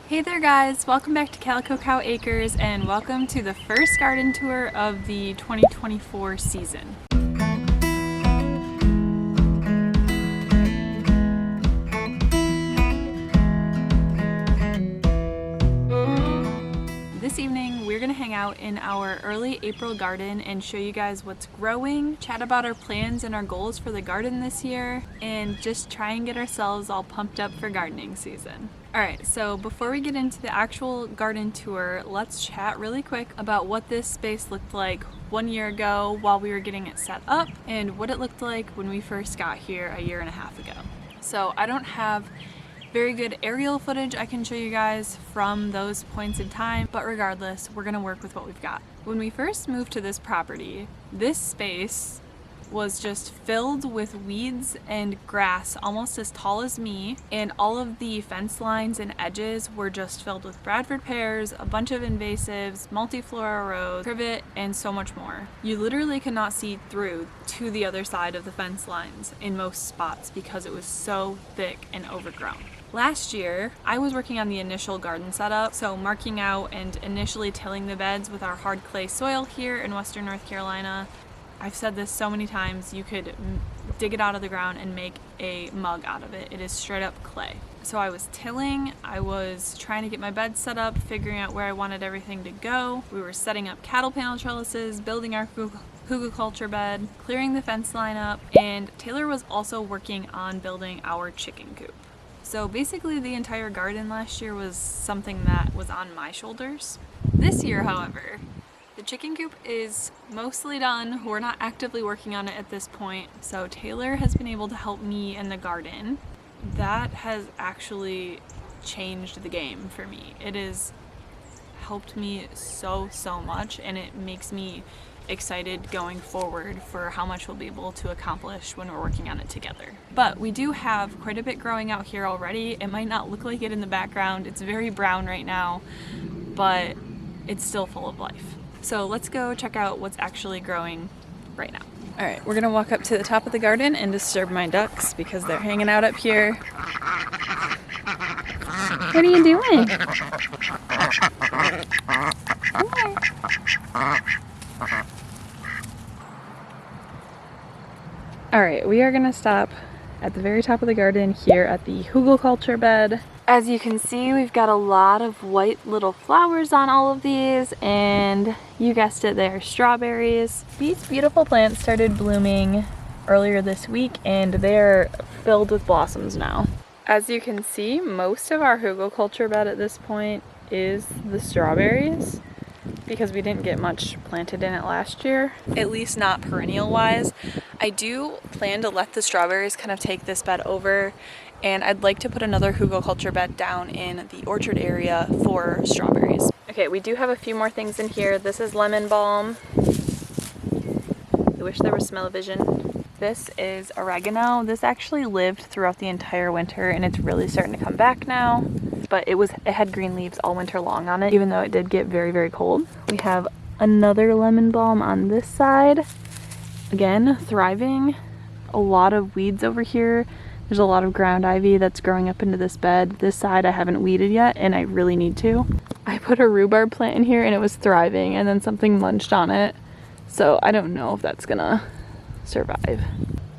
Hey there guys, welcome back to Calico Cow Acres and welcome to the first garden tour of the 2024 season. This evening we're going to hang out in our early April garden and show you guys what's growing, chat about our plans and our goals for the garden this year, and just try and get ourselves all pumped up for gardening season. Alright, so before we get into the actual garden tour, let's chat really quick about what this space looked like 1 year ago while we were getting it set up and what it looked like when we first got here a year and a half ago. So I don't have very good aerial footage I can show you guys from those points in time, but regardless, we're gonna work with what we've got. When we first moved to this property, this space was just filled with weeds and grass almost as tall as me, and all of the fence lines and edges were just filled with Bradford pears, a bunch of invasives, multiflora rose, privet, and so much more. You literally could not see through to the other side of the fence lines in most spots because it was so thick and overgrown. Last year, I was working on the initial garden setup, so marking out and initially tilling the beds with our hard clay soil here in Western North Carolina. I've said this so many times, you could dig it out of the ground and make a mug out of it. It is straight up clay. So I was tilling, I was trying to get my bed set up, figuring out where I wanted everything to go. We were setting up cattle panel trellises, building our hugelkultur bed, clearing the fence line up, and Taylor was also working on building our chicken coop. So basically the entire garden last year was something that was on my shoulders. This year, however, the chicken coop is mostly done. We're not actively working on it at this point, so Taylor has been able to help me in the garden. That has actually changed the game for me. It has helped me so much, and it makes me excited going forward for how much we'll be able to accomplish when we're working on it together. But we do have quite a bit growing out here already. It might not look like it in the background. It's very brown right now, but it's still full of life. So let's go check out what's actually growing right now. All right, we're gonna walk up to the top of the garden and disturb my ducks because they're hanging out up here. What are you doing? All right, we are gonna stop at the very top of the garden here at the hugelkultur bed. As you can see, we've got a lot of white little flowers on all of these, and you guessed it, they're strawberries. These beautiful plants started blooming earlier this week and they're filled with blossoms now. As you can see, most of our hugelkultur bed at this point is the strawberries because we didn't get much planted in it last year, at least not perennial wise. I do plan to let the strawberries kind of take this bed over, and I'd like to put another hugelkultur bed down in the orchard area for strawberries. Okay, we do have a few more things in here. This is lemon balm. I wish there was smell-o-vision. This is oregano. This actually lived throughout the entire winter and it's really starting to come back now. But it had green leaves all winter long on it, even though it did get very cold. We have another lemon balm on this side. Again, thriving. A lot of weeds over here. There's a lot of ground ivy that's growing up into this bed. This side I haven't weeded yet and I really need to. I put a rhubarb plant in here and it was thriving and then something munched on it. So I don't know if that's gonna survive.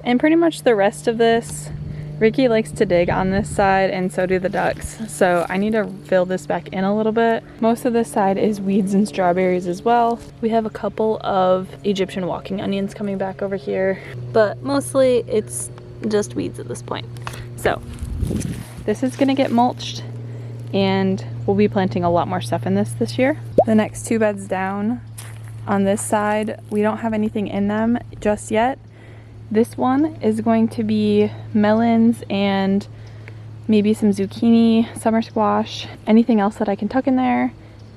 And pretty much the rest of this, Ricky likes to dig on this side and so do the ducks. So I need to fill this back in a little bit. Most of this side is weeds and strawberries as well. We have a couple of Egyptian walking onions coming back over here, but mostly it's just weeds at this point. So this is gonna get mulched and we'll be planting a lot more stuff in this year. The next two beds down on this side, we don't have anything in them just yet. This one is going to be melons and maybe some zucchini, summer squash, anything else that I can tuck in there.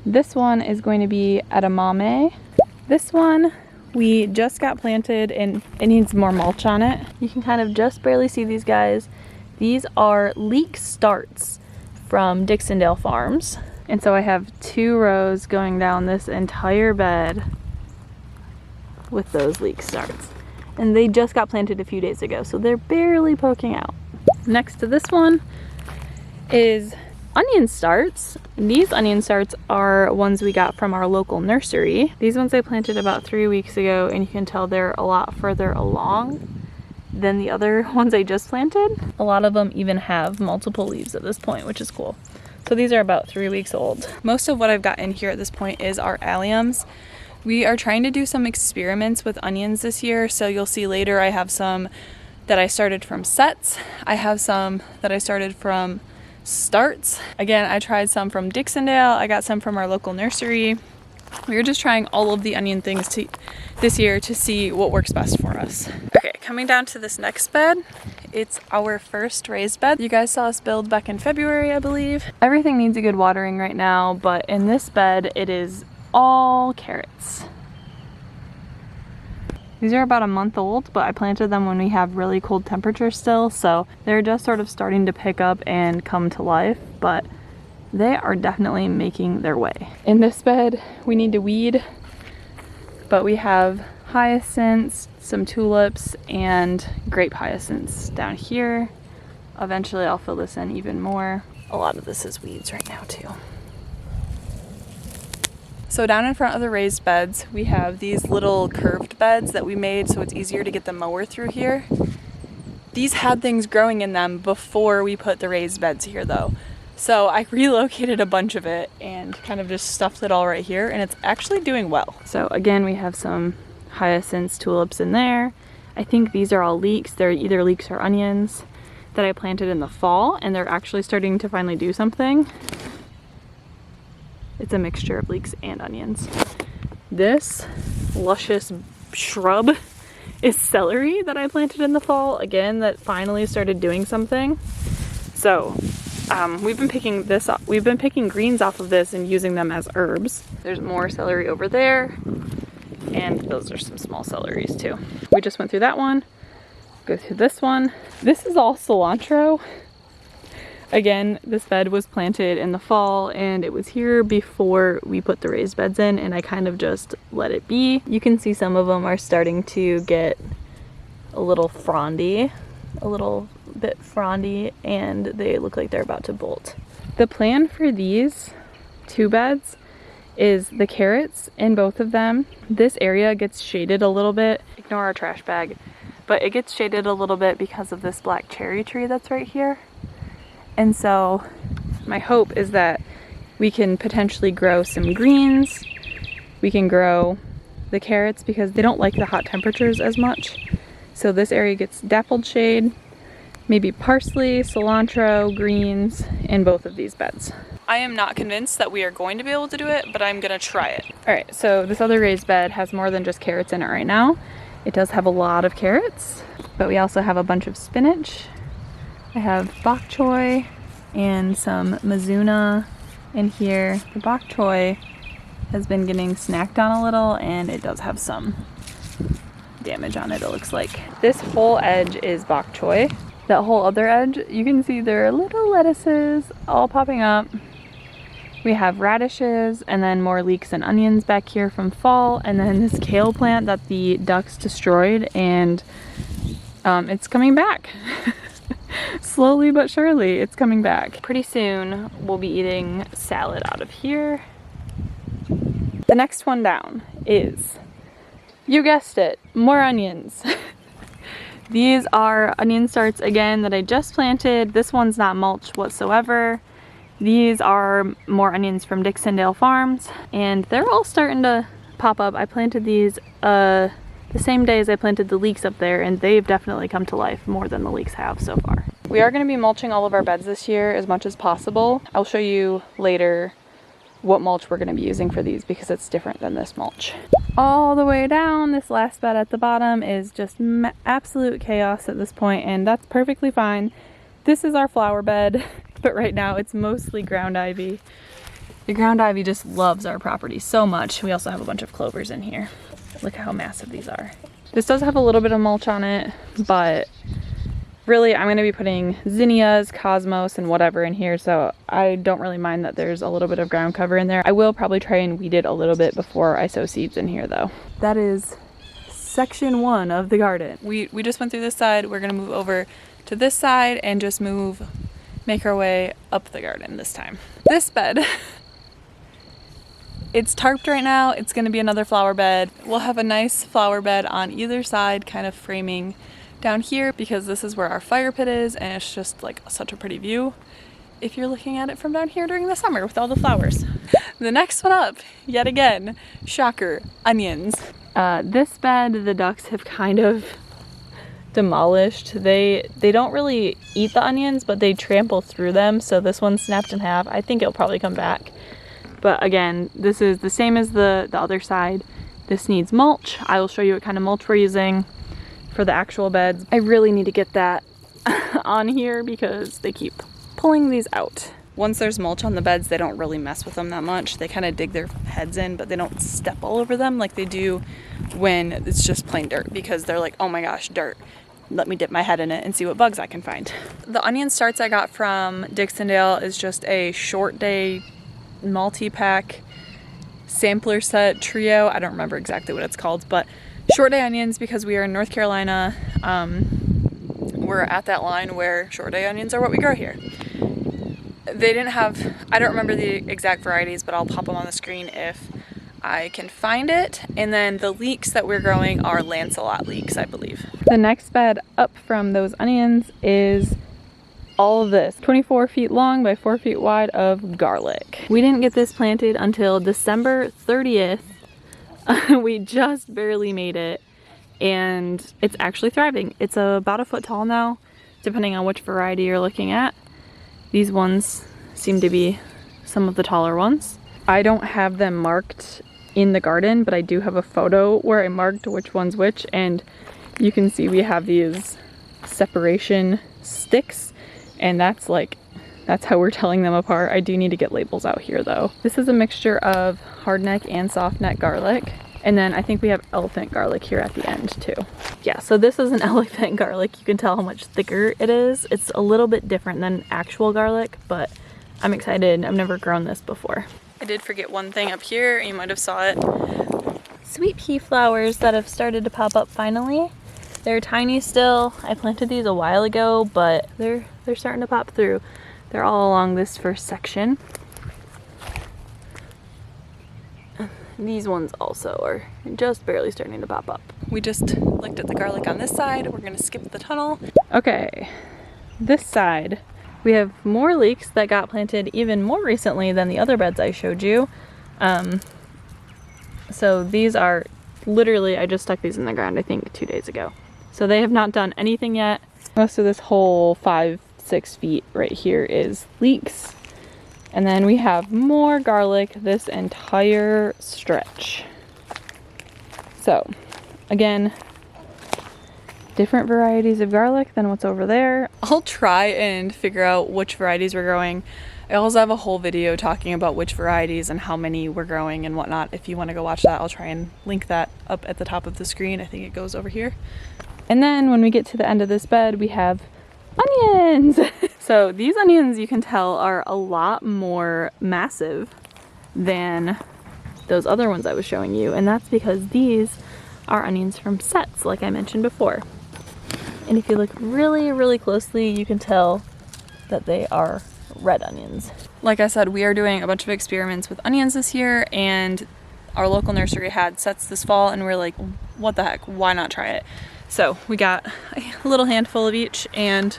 This one is going to be edamame. This one we just got planted and it needs more mulch on it. You can kind of just barely see these guys. These are leek starts from Dixondale Farms. And so I have 2 rows going down this entire bed with those leek starts. And they just got planted a few days ago, so they're barely poking out. Next to this one is onion starts. These onion starts are ones we got from our local nursery. These ones I planted about 3 weeks ago, and you can tell they're a lot further along than the other ones I just planted. A lot of them even have multiple leaves at this point, which is cool. So these are about 3 weeks old. Most of what I've got in here at this point is our alliums. We are trying to do some experiments with onions this year, so you'll see later I have some that I started from sets. I have some that I started from starts. Again, I tried some from Dixondale. I got some from our local nursery. We were just trying all of the onion things this year to see what works best for us. Okay, coming down to this next bed, it's our first raised bed. You guys saw us build back in February, I believe. Everything needs a good watering right now, but in this bed, it is all carrots. These are about a month old, but I planted them when we have really cold temperatures still, so they're just sort of starting to pick up and come to life, but they are definitely making their way. In this bed, we need to weed, but we have hyacinths, some tulips, and grape hyacinths down here. Eventually I'll fill this in even more. A lot of this is weeds right now too. So down in front of the raised beds, we have these little curved beds that we made so it's easier to get the mower through here. These had things growing in them before we put the raised beds here though. So I relocated a bunch of it and kind of just stuffed it all right here, and it's actually doing well. So again, we have some hyacinths, tulips in there. I think these are all leeks. They're either leeks or onions that I planted in the fall, and they're actually starting to finally do something. It's a mixture of leeks and onions. This luscious shrub is celery that I planted in the fall, again, that finally started doing something. So we've been picking greens off of this and using them as herbs. There's more celery over there, and those are some small celeries too. We just went through that one, go through this one. This is all cilantro. Again, this bed was planted in the fall and it was here before we put the raised beds in, and I kind of just let it be. You can see some of them are starting to get a little frondy, and they look like they're about to bolt. The plan for these 2 beds is the carrots in both of them. This area gets shaded a little bit. Ignore our trash bag, but it gets shaded a little bit because of this black cherry tree that's right here. And so my hope is that we can potentially grow some greens. We can grow the carrots because they don't like the hot temperatures as much. So this area gets dappled shade, maybe parsley, cilantro, greens in both of these beds. I am not convinced that we are going to be able to do it, but I'm gonna try it. All right, so this other raised bed has more than just carrots in it right now. It does have a lot of carrots, but we also have a bunch of spinach. I have bok choy and some mizuna in here. The bok choy has been getting snacked on a little, and it does have some damage on it, it looks like. This whole edge is bok choy. That whole other edge, you can see there are little lettuces all popping up. We have radishes and then more leeks and onions back here from fall, and then this kale plant that the ducks destroyed, and it's coming back. Slowly but surely, it's coming back. Pretty soon, we'll be eating salad out of here. The next one down is, you guessed it, more onions. These are onion starts again that I just planted. This one's not mulch whatsoever. These are more onions from Dixondale Farms, and they're all starting to pop up. I planted these the same day as I planted the leeks up there, and they've definitely come to life more than the leeks have so far. We are going to be mulching all of our beds this year as much as possible. I'll show you later what mulch we're going to be using for these because it's different than this mulch. All the way down, this last bed at the bottom is just absolute chaos at this point, and that's perfectly fine. This is our flower bed, but right now it's mostly ground ivy. The ground ivy just loves our property so much. We also have a bunch of clovers in here. Look how massive these are. This does have a little bit of mulch on it, but really I'm going to be putting zinnias, cosmos, and whatever in here, so I don't really mind that there's a little bit of ground cover in there. I will probably try and weed it a little bit before I sow seeds in here though. That is section 1 of the garden. We just went through this side. We're going to move over to this side and just move make our way up the garden this time. This bed, it's tarped right now. It's gonna be another flower bed. We'll have a nice flower bed on either side, kind of framing down here, because this is where our fire pit is, and it's just like such a pretty view if you're looking at it from down here during the summer with all the flowers. The next one up, yet again, shocker, onions. This bed the ducks have kind of demolished. They don't really eat the onions, but they trample through them, so this one's snapped in half. I think it'll probably come back. But again, this is the same as the other side. This needs mulch. I will show you what kind of mulch we're using for the actual beds. I really need to get that on here because they keep pulling these out. Once there's mulch on the beds, they don't really mess with them that much. They kind of dig their heads in, but they don't step all over them like they do when it's just plain dirt, because they're like, oh my gosh, dirt. Let me dip my head in it and see what bugs I can find. The onion starts I got from Dixondale is just a short day multi-pack sampler set trio. I don't remember exactly what it's called, but short day onions, because we are in North Carolina. We're at that line where short day onions are what we grow here. They didn't have, I don't remember the exact varieties, but I'll pop them on the screen if I can find it. And then the leeks that we're growing are Lancelot leeks, I believe. The next bed up from those onions is all of this, 24 feet long by 4 feet wide of garlic. We didn't get this planted until December 30th. We just barely made it, and it's actually thriving. It's about a foot tall now, depending on which variety you're looking at. These ones seem to be some of the taller ones. I don't have them marked in the garden, but I do have a photo where I marked which one's which, and you can see we have these separation sticks, and that's how we're telling them apart. I do need to get labels out here though. This is a mixture of hardneck and softneck garlic. And then I think we have elephant garlic here at the end too. Yeah, so this is an elephant garlic. You can tell how much thicker it is. It's a little bit different than actual garlic, but I'm excited. I've never grown this before. I did forget one thing up here, you might have saw it. Sweet pea flowers that have started to pop up finally. They're tiny still. I planted these a while ago, but they're starting to pop through. They're all along this first section. These ones also are just barely starting to pop up. We just looked at the garlic on this side. We're gonna skip the tunnel. Okay, this side, we have more leeks that got planted even more recently than the other beds I showed you. So these are literally, I just stuck these in the ground I think 2 days ago. So they have not done anything yet. Most of this whole 5-6 feet right here is leeks. And then we have more garlic this entire stretch. So again, different varieties of garlic than what's over there. I'll try and figure out which varieties we're growing. I also have a whole video talking about which varieties and how many we're growing and whatnot. If you want to go watch that, I'll try and link that up at the top of the screen. I think it goes over here. And then when we get to the end of this bed, we have onions. So these onions, you can tell, are a lot more massive than those other ones I was showing you, and that's because these are onions from sets, like I mentioned before. And if you look really, really closely, you can tell that they are red onions. Like I said, we are doing a bunch of experiments with onions this year, and our local nursery had sets this fall, and we're like, what the heck, why not try it? So we got a little handful of each, and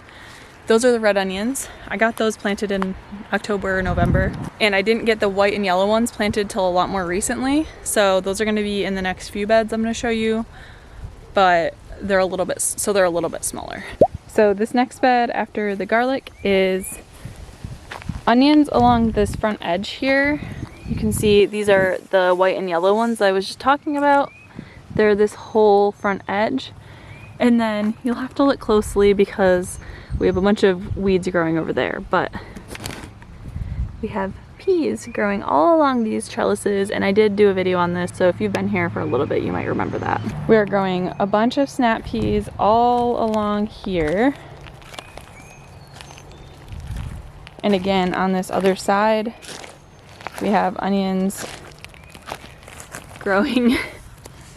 those are the red onions. I got those planted in October or November, and I didn't get the white and yellow ones planted till a lot more recently. So those are going to be in the next few beds I'm going to show you, but they're a little bit smaller. So this next bed after the garlic is onions along this front edge here. You can see these are the white and yellow ones I was just talking about. They're this whole front edge. And then you'll have to look closely because we have a bunch of weeds growing over there, but we have peas growing all along these trellises, and I did do a video on this, so if you've been here for a little bit, you might remember that. We are growing a bunch of snap peas all along here. And again, on this other side, we have onions growing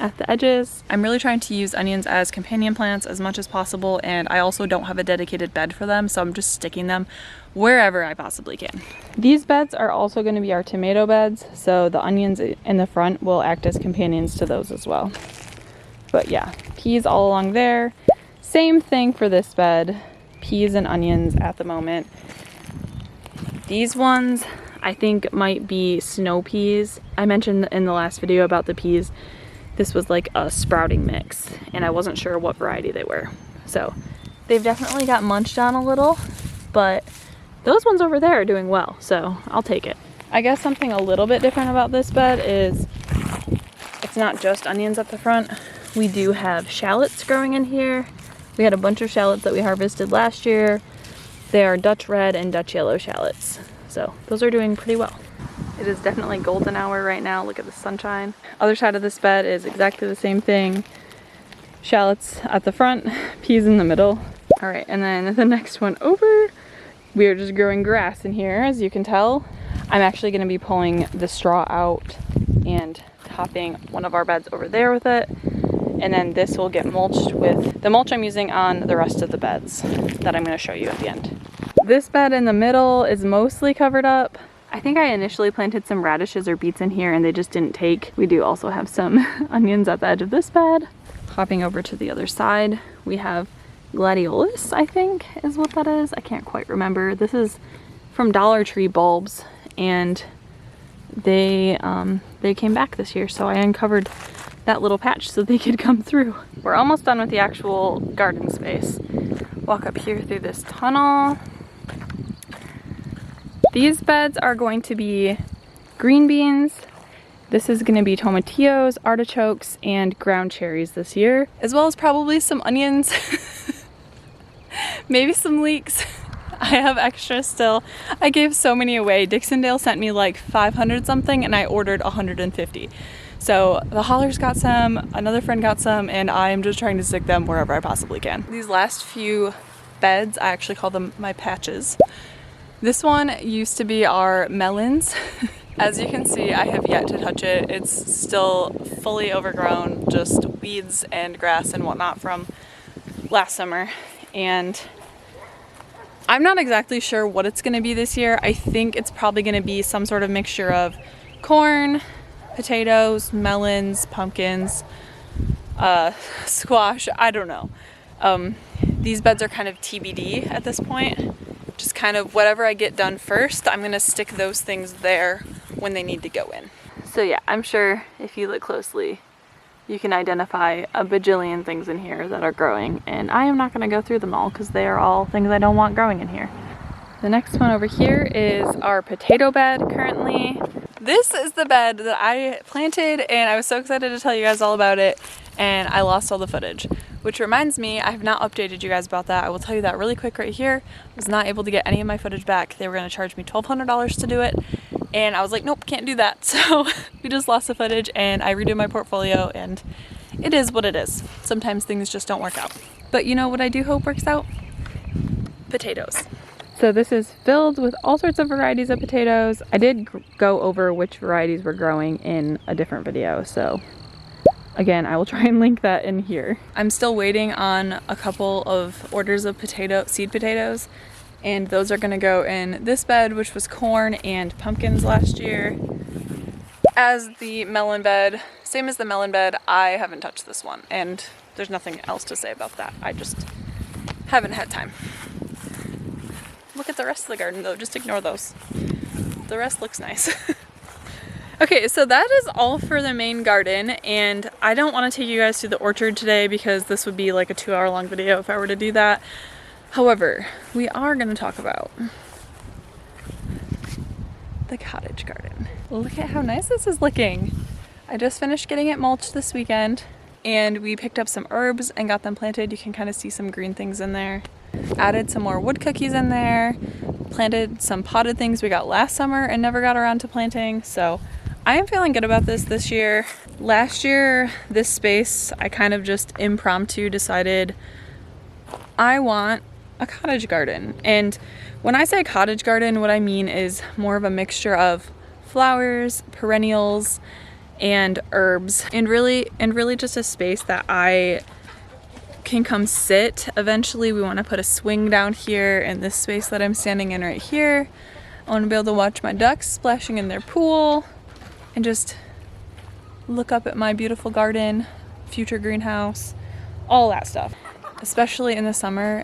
at the edges. I'm really trying to use onions as companion plants as much as possible, and I also don't have a dedicated bed for them, so I'm just sticking them wherever I possibly can. These beds are also going to be our tomato beds, so the onions in the front will act as companions to those as well. But yeah, peas all along there. Same thing for this bed, peas and onions at the moment. These ones I think might be snow peas. I mentioned in the last video about the peas, this was like a sprouting mix, and I wasn't sure what variety they were. So they've definitely got munched on a little, but those ones over there are doing well, so I'll take it. I guess something a little bit different about this bed is it's not just onions up the front. We do have shallots growing in here. We had a bunch of shallots that we harvested last year. They are Dutch red and Dutch yellow shallots. So those are doing pretty well. It is definitely golden hour right now. Look at the sunshine. Other side of this bed is exactly the same thing. Shallots at the front, peas in the middle. All right, and then the next one over, we are just growing grass in here, as you can tell. I'm actually gonna be pulling the straw out and topping one of our beds over there with it. And then this will get mulched with the mulch I'm using on the rest of the beds that I'm gonna show you at the end. This bed in the middle is mostly covered up. I think I initially planted some radishes or beets in here and they just didn't take. We do also have some onions at the edge of this bed. Hopping over to the other side, we have gladiolus, I think is what that is. I can't quite remember. This is from Dollar Tree bulbs, and they came back this year, so I uncovered that little patch so they could come through. We're almost done with the actual garden space. Walk up here through this tunnel. These beds are going to be green beans. This is going to be tomatillos, artichokes, and ground cherries this year, as well as probably some onions. Maybe some leeks. I have extra still. I gave so many away. Dixondale sent me like 500 something and I ordered 150. So the Hollers got some, another friend got some, and I'm just trying to stick them wherever I possibly can. These last few beds, I actually call them my patches. This one used to be our melons. As you can see, I have yet to touch it. It's still fully overgrown, just weeds and grass and whatnot from last summer. And I'm not exactly sure what it's gonna be this year. I think it's probably gonna be some sort of mixture of corn, potatoes, melons, pumpkins, squash, I don't know. These beds are kind of TBD at this point. Just kind of whatever I get done first, I'm gonna stick those things there when they need to go in. So yeah, I'm sure if you look closely, you can identify a bajillion things in here that are growing, and I am not gonna go through them all because they are all things I don't want growing in here. The next one over here is our potato bed currently. This is the bed that I planted, and I was so excited to tell you guys all about it, and I lost all the footage. Which reminds me, I have not updated you guys about that. I will tell you that really quick right here. I was not able to get any of my footage back. They were gonna charge me $1,200 to do it, and I was like, nope, can't do that. So we just lost the footage, and I redid my portfolio, and it is what it is. Sometimes things just don't work out. But you know what I do hope works out? Potatoes. So this is filled with all sorts of varieties of potatoes. I did go over which varieties were growing in a different video, so again, I will try and link that in here. I'm still waiting on a couple of orders of seed potatoes, and those are gonna go in this bed, which was corn and pumpkins last year. As the melon bed, same as the melon bed, I haven't touched this one, and there's nothing else to say about that. I just haven't had time. Look at the rest of the garden though, just ignore those. The rest looks nice. Okay, so that is all for the main garden, and I don't want to take you guys to the orchard today because this would be like a 2-hour long video if I were to do that. However, we are going to talk about the cottage garden. Look at how nice this is looking. I just finished getting it mulched this weekend, and we picked up some herbs and got them planted. You can kind of see some green things in there. Added some more wood cookies in there, planted some potted things we got last summer and never got around to planting. So I am feeling good about this year. Last year, this space, I kind of just impromptu decided I want a cottage garden. And when I say cottage garden, what I mean is more of a mixture of flowers, perennials, and herbs, and really just a space that I can come sit. Eventually we want to put a swing down here in this space that I'm standing in right here. I want to be able to watch my ducks splashing in their pool and just look up at my beautiful garden, future greenhouse, all that stuff. Especially in the summer,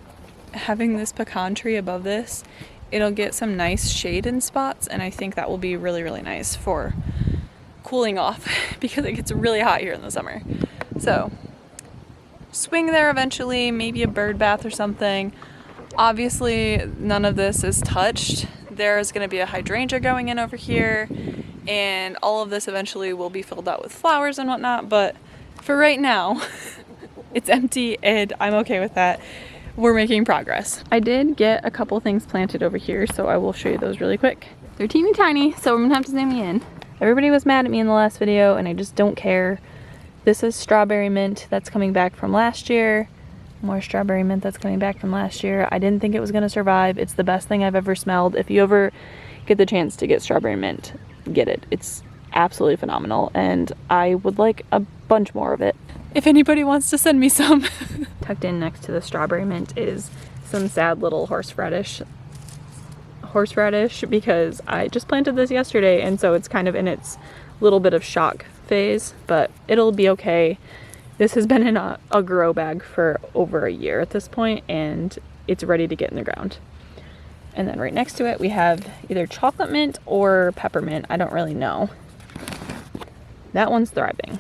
having this pecan tree above this, it'll get some nice shade in spots, and I think that will be really, really nice for cooling off because it gets really hot here in the summer. So swing there eventually, maybe a bird bath or something. Obviously none of this is touched. There's going to be a hydrangea going in over here, and all of this eventually will be filled out with flowers and whatnot, but for right now it's empty and I'm okay with that. We're making progress. I did get a couple things planted over here, so I will show you those really quick. They're teeny tiny, so we're gonna have to zoom in. Everybody was mad at me in the last video and I just don't care. This is strawberry mint that's coming back from last year. More strawberry mint that's coming back from last year. I didn't think it was gonna survive. It's the best thing I've ever smelled. If you ever get the chance to get strawberry mint, get it. It's absolutely phenomenal, and I would like a bunch more of it. If anybody wants to send me some. Tucked in next to the strawberry mint is some sad little horseradish because I just planted this yesterday, and so it's kind of in its little bit of shock phase, but it'll be okay. This has been in a grow bag for over a year at this point, and it's ready to get in the ground. And then right next to it we have either chocolate mint or peppermint. I don't really know. That one's thriving.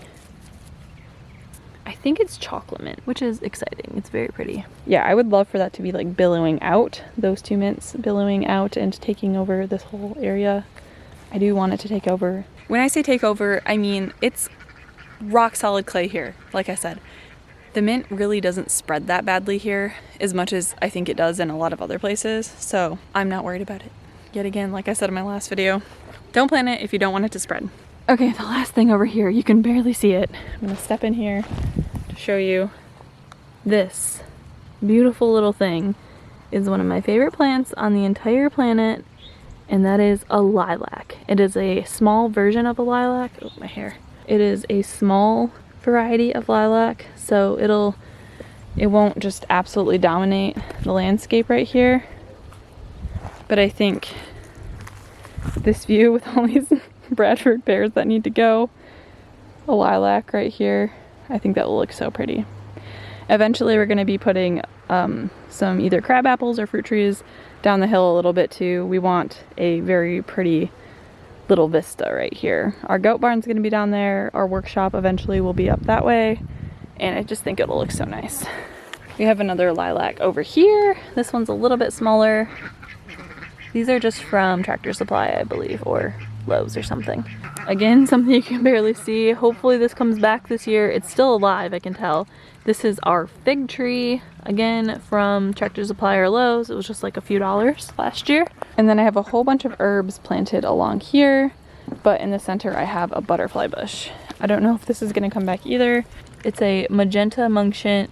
I think it's chocolate mint, which is exciting. It's very pretty. Yeah, I would love for that to be like billowing out, those two mints billowing out and taking over this whole area. I do want it to take over. When I say take over, I mean it's rock solid clay here. Like I said, the mint really doesn't spread that badly here as much as I think it does in a lot of other places, so I'm not worried about it. Yet again, like I said in my last video, don't plant it if you don't want it to spread. Okay, the last thing over here, you can barely see it. I'm gonna step in here to show you. This beautiful little thing is one of my favorite plants on the entire planet, and that is a lilac. It is a small version of a lilac. Oh, my hair. It is a small variety of lilac, so it won't just absolutely dominate the landscape right here. But I think this view with all these Bradford pears that need to go, a lilac right here, I think that will look so pretty. Eventually we're going to be putting some either crab apples or fruit trees down the hill a little bit too. We want a very pretty little vista right here. Our goat barn's going to be down there. Our workshop eventually will be up that way, and I just think it'll look so nice. We have another lilac over here. This one's a little bit smaller. These are just from Tractor Supply, I believe, or Lowe's or something. Again, something you can barely see. Hopefully this comes back this year. It's still alive, I can tell. This is our fig tree, again from Tractor Supply or Lowe's. It was just like a few dollars last year. And then I have a whole bunch of herbs planted along here, but in the center I have a butterfly bush. I don't know if this is gonna come back either. It's a magenta munchkin,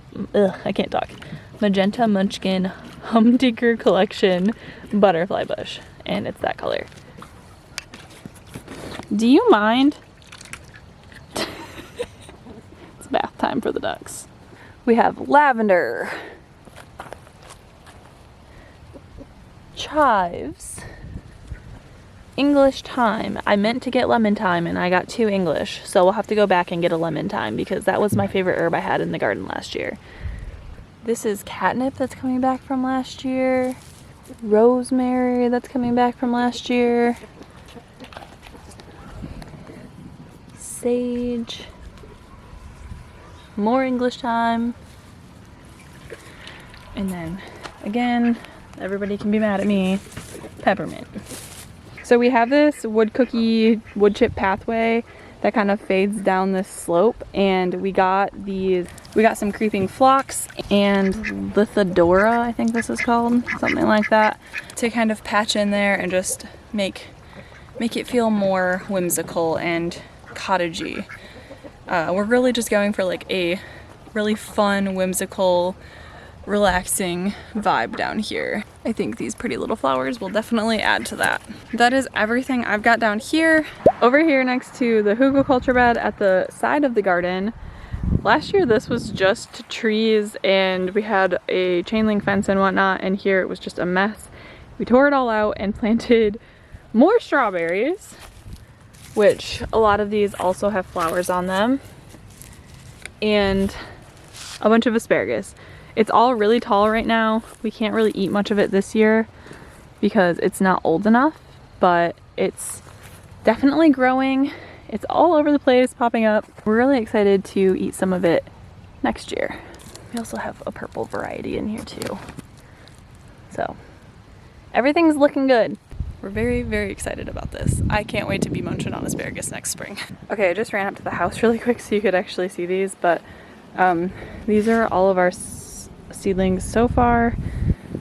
magenta munchkin humdinger collection butterfly bush, and it's that color. Do you mind? It's bath time for the ducks. We have lavender, chives, English thyme. I meant to get lemon thyme and I got 2 English, so we'll have to go back and get a lemon thyme because that was my favorite herb I had in the garden last year. This is catnip that's coming back from last year. Rosemary that's coming back from last year. Sage. More English thyme. And then, again, everybody can be mad at me, peppermint. So we have this wood chip pathway that kind of fades down this slope, and we got some creeping phlox and Lithidora, I think this is called, something like that, to kind of patch in there and just make it feel more whimsical and cottagey. We're really just going for like a really fun, whimsical relaxing vibe down here. I think these pretty little flowers will definitely add to that. That is everything I've got down here. Over here next to the hugelkultur bed at the side of the garden. Last year this was just trees and we had a chain link fence and whatnot, and here it was just a mess. We tore it all out and planted more strawberries, which a lot of these also have flowers on them, and a bunch of asparagus. It's all really tall right now. We can't really eat much of it this year because it's not old enough, but it's definitely growing. It's all over the place, popping up. We're really excited to eat some of it next year. We also have a purple variety in here too. So everything's looking good. We're very, very excited about this. I can't wait to be munching on asparagus next spring. Okay, I just ran up to the house really quick so you could actually see these, but these are all of our seedlings so far.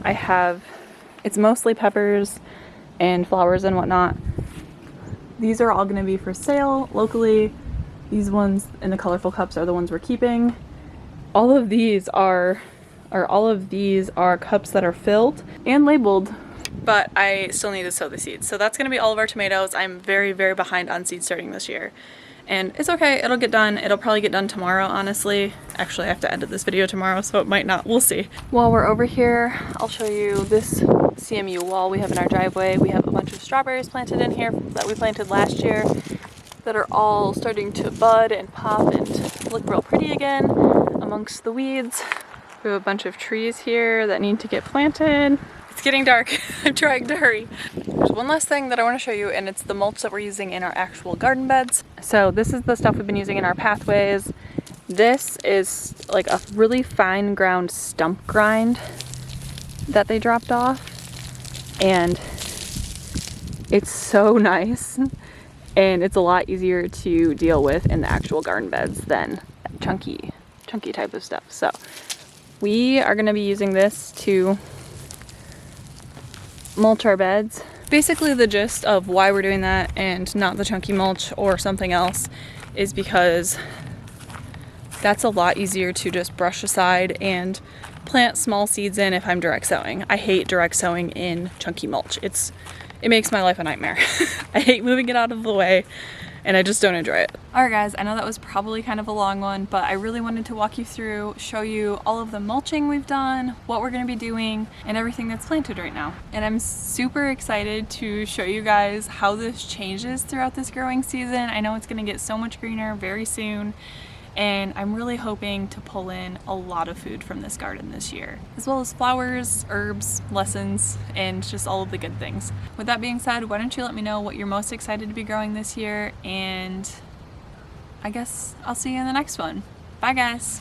It's mostly peppers and flowers and whatnot. These are all going to be for sale locally. These ones in the colorful cups are the ones we're keeping. All of these are cups that are filled and labeled, but I still need to sow the seeds. So that's going to be all of our tomatoes. I'm very, very behind on seed starting this year. And it's okay, it'll get done. It'll probably get done tomorrow, honestly. Actually, I have to edit this video tomorrow, so it might not. We'll see. While we're over here, I'll show you this CMU wall we have in our driveway. We have a bunch of strawberries planted in here that we planted last year that are all starting to bud and pop and look real pretty again amongst the weeds. We have a bunch of trees here that need to get planted. It's getting dark. I'm trying to hurry. There's one last thing that I want to show you, and it's the mulch that we're using in our actual garden beds. So this is the stuff we've been using in our pathways. This is like a really fine ground stump grind that they dropped off, and it's so nice, and it's a lot easier to deal with in the actual garden beds than chunky type of stuff. So we are going to be using this to mulch our beds. Basically the gist of why we're doing that and not the chunky mulch or something else is because that's a lot easier to just brush aside and plant small seeds in if I'm direct sowing. I hate direct sowing in chunky mulch. It makes my life a nightmare. I hate moving it out of the way, and I just don't enjoy it. Alright guys, I know that was probably kind of a long one, but I really wanted to walk you through, show you all of the mulching we've done, what we're going to be doing, and everything that's planted right now. And I'm super excited to show you guys how this changes throughout this growing season. I know it's going to get so much greener very soon, and I'm really hoping to pull in a lot of food from this garden this year, as well as flowers, herbs, lessons, and just all of the good things. With that being said, why don't you let me know what you're most excited to be growing this year, and I guess I'll see you in the next one. Bye guys!